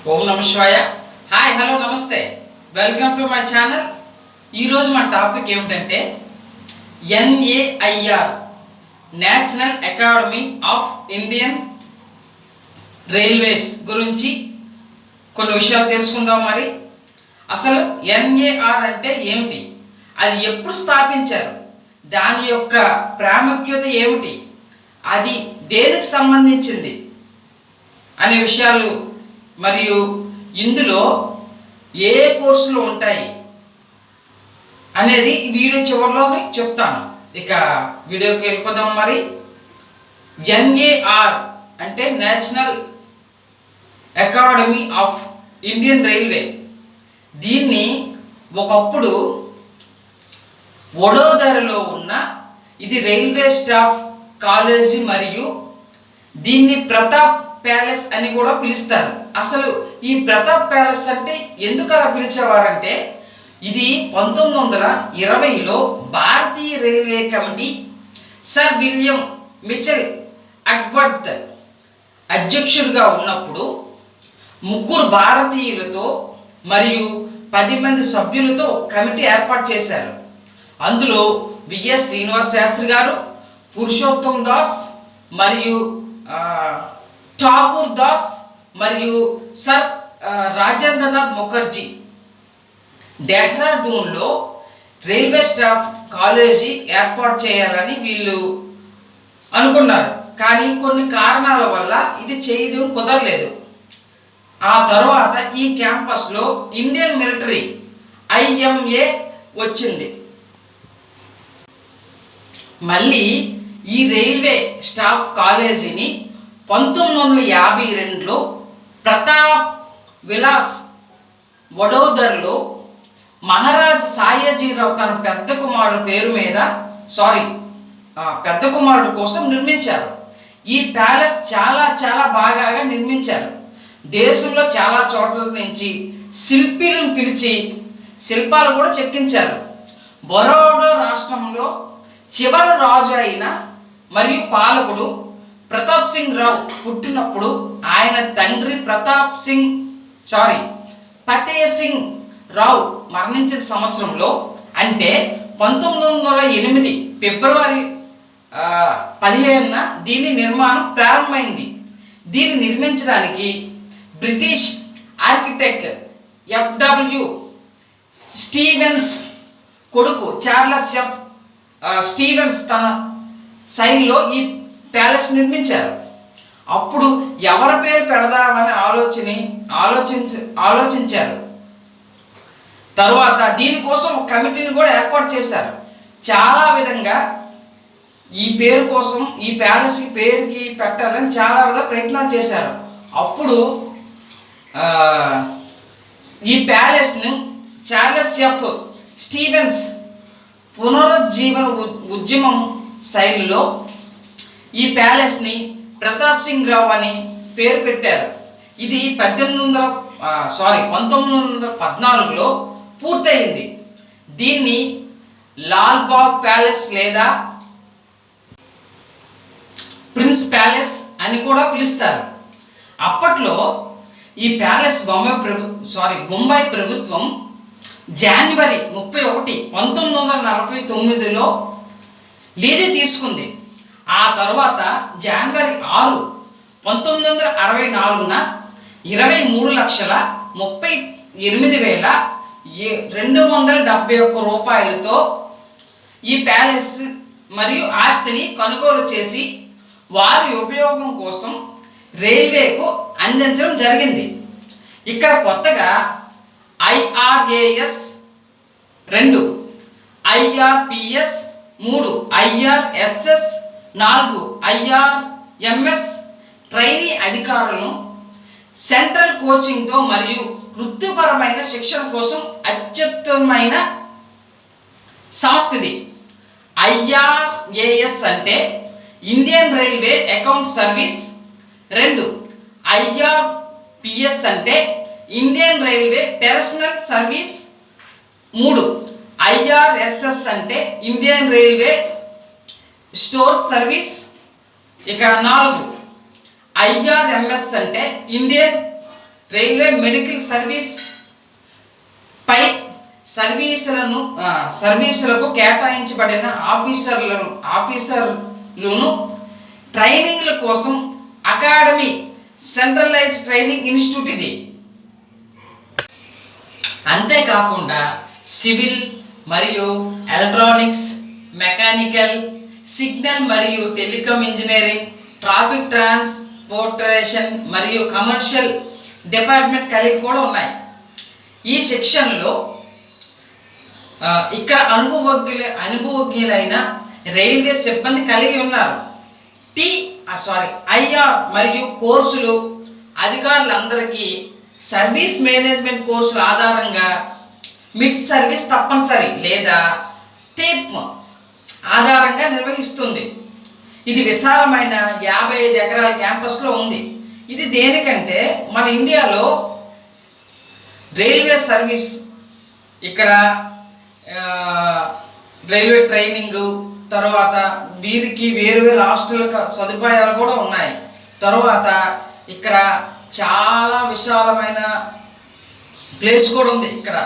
ఓం నమ శివాయ. Hi, hello, నమస్తే, వెల్కమ్ టు మై ఛానల్. ఈరోజు మన టాపిక్ ఏమిటంటే NAIR, national academy of Indian railways గురించి కొన్ని విషయాలు తెలుసుకుందాం. మరి అసలు ఎన్ఏఆర్ అంటే ఏమిటి, అది ఎప్పుడు స్థాపించారు, దాని యొక్క ప్రాముఖ్యత ఏమిటి, అది దేనికి సంబంధించింది అనే విషయాలు మరియు ఇందులో ఏ కోర్సులు ఉంటాయి అనేది ఈ వీడియో చివరిలో చెప్తాను. ఇక వీడియోకి వెళ్ళిపోదాం. మరి ఎన్ఏఆర్ అంటే national academy of Indian railway. దీన్ని ఒకప్పుడు వడోదరలో ఉన్న ఇది రైల్వే స్టాఫ్ కాలేజీ మరియు దీన్ని ప్రతాప్ ప్యాలెస్ అని కూడా పిలుస్తారు. అసలు ఈ ప్రతాప్ ప్యాలెస్ అంటే ఎందుకు అలా పిలిచేవారంటే, ఇది 1920లో భారతీయ railway committee sir William Mitchell Acworth అధ్యక్షుడిగా ఉన్నప్పుడు 3 భారతీయులతో మరియు 10 మంది సభ్యులతో కమిటీ ఏర్పాటు చేశారు. అందులో విఎస్ శ్రీనివాస్ శాస్త్రి గారు, పురుషోత్తమ్ దాస్ మరియు ఠాకూర్ దాస్ మరియు సర్ రాజేంద్రనాథ్ ముఖర్జీ డెహ్రాడూన్లో రైల్వే స్టాఫ్ కాలేజీ ఏర్పాటు చేయాలని వీళ్ళు అనుకున్నారు. కానీ కొన్ని కారణాల వల్ల ఇది చేయడం కుదరలేదు. ఆ తర్వాత ఈ క్యాంపస్లో ఇండియన్ మిలిటరీ ఐఎంఏ వచ్చింది. మళ్ళీ ఈ రైల్వే స్టాఫ్ కాలేజీని 1952లో ప్రతాప్ విలాస్ వడోదరలో మహారాజ్ సాయాజీరావు తన పెద్ద కుమారుడు కోసం నిర్మించారు. ఈ ప్యాలెస్ చాలా బాగా నిర్మించారు. దేశంలో చాలా చోట్ల నుంచి శిల్పీలను పిలిచి శిల్పాలు కూడా చెక్కించారు. బరోడా రాష్ట్రంలో చివరి రాజు అయిన మరియు పాలకుడు ప్రతాప్ సింగ్ రావు పుట్టినప్పుడు ఆయన తండ్రి ఫతే సింగ్ రావు మరణించిన సంవత్సరంలో, అంటే 1908 ఫిబ్రవరి 15న దీని నిర్మాణం ప్రారంభమైంది. దీన్ని నిర్మించడానికి బ్రిటిష్ ఆర్కిటెక్ట్ ఎఫ్డబ్ల్యూ స్టీవెన్స్ కొడుకు చార్లెస్ ఎఫ్ స్టీవెన్స్ తన శైలిలో ఈ ప్యాలెస్ నిర్మించారు. అప్పుడు ఎవరి పేరు పెడదామని ఆలోచించారు. తరువాత దీనికోసం ఒక కమిటీని కూడా ఏర్పాటు చేశారు. చాలా విధంగా ఈ పేరు కోసం, ఈ ప్యాలెస్ పేరుకి పెట్టాలని చాలా విధంగా ప్రయత్నాలు చేశారు. అప్పుడు ఈ ప్యాలెస్ను చార్లెస్ ఎఫ్ స్టీవెన్స్ పునరుజ్జీవన ఉద్యమం శైలిలో ఈ ప్యాలెస్ని ప్రతాప్ సింగ్ రావు అని పేరు పెట్టారు. ఇది 1914లో పూర్తయింది. దీన్ని లాల్బాగ్ ప్యాలెస్ లేదా ప్రిన్స్ ప్యాలెస్ అని కూడా పిలుస్తారు. అప్పట్లో ఈ ప్యాలెస్ బొంబాయి ప్రభుత్వం జనవరి 31, 1949లో లీజు తీసుకుంది. ఆ తర్వాత జనవరి 6, 1964న 23,38,271 రూపాయలతో ఈ ప్యాలెస్ మరియు ఆస్తిని కొనుగోలు చేసి వారి ఉపయోగం కోసం రైల్వేకు అందించడం జరిగింది. ఇక్కడ కొత్తగా IRAS 2, IRPS 3, IRSS 4, IRMS trainee అధికారులను సెంట్రల్ కోచింగ్తో మరియు వృత్తిపరమైన శిక్షణ కోసం అత్యుత్తమమైన సంస్థ ఇది. IRAS అంటే Indian railway account service. 2, IRPS అంటే Indian railway personal service. 3, IRSS అంటే ఇండియన్ రైల్వే స్టోర్ సర్వీస్. ఇక 4, IRMS అంటే ఇండియన్ రైల్వే మెడికల్ సర్వీస్ పై సర్వీసులకు కేటాయించబడిన ఆఫీసర్లను ట్రైనింగ్ల కోసం అకాడమీ సెంట్రలైజ్ ట్రైనింగ్ ఇన్స్టిట్యూట్ ఇది. అంతేకాకుండా సివిల్ మరియు ఎలక్ట్రానిక్స్, మెకానికల్, సిగ్నల్ మరియు టెలికాం ఇంజనీరింగ్, ట్రాఫిక్ ట్రాన్స్పోర్టేషన్ మరియు కమర్షియల్ డిపార్ట్మెంట్ కలిగి కూడా ఉన్నాయి. ఈ సెక్షన్లో ఇక్కడ అనుభవజ్ఞులైన రైల్వే సిబ్బంది కలిగి ఉన్నారు. ఐఆర్ మరియు కోర్సులు అధికారులందరికీ సర్వీస్ మేనేజ్మెంట్ కోర్సుల ఆధారంగా మిడ్ సర్వీస్ తప్పనిసరి లేదా తీప్ ఆధారంగా నిర్వహిస్తుంది. ఇది విశాలమైన 55 ఎకరాల క్యాంపస్లో ఉంది. ఇది దేనికంటే మన ఇండియాలో రైల్వే సర్వీస్, ఇక్కడ రైల్వే ట్రైనింగ్, తర్వాత వీరికి వేరు హాస్టల్ సదుపాయాలు కూడా ఉన్నాయి. తర్వాత ఇక్కడ చాలా విశాలమైన ప్లేస్ కూడా ఉంది. ఇక్కడ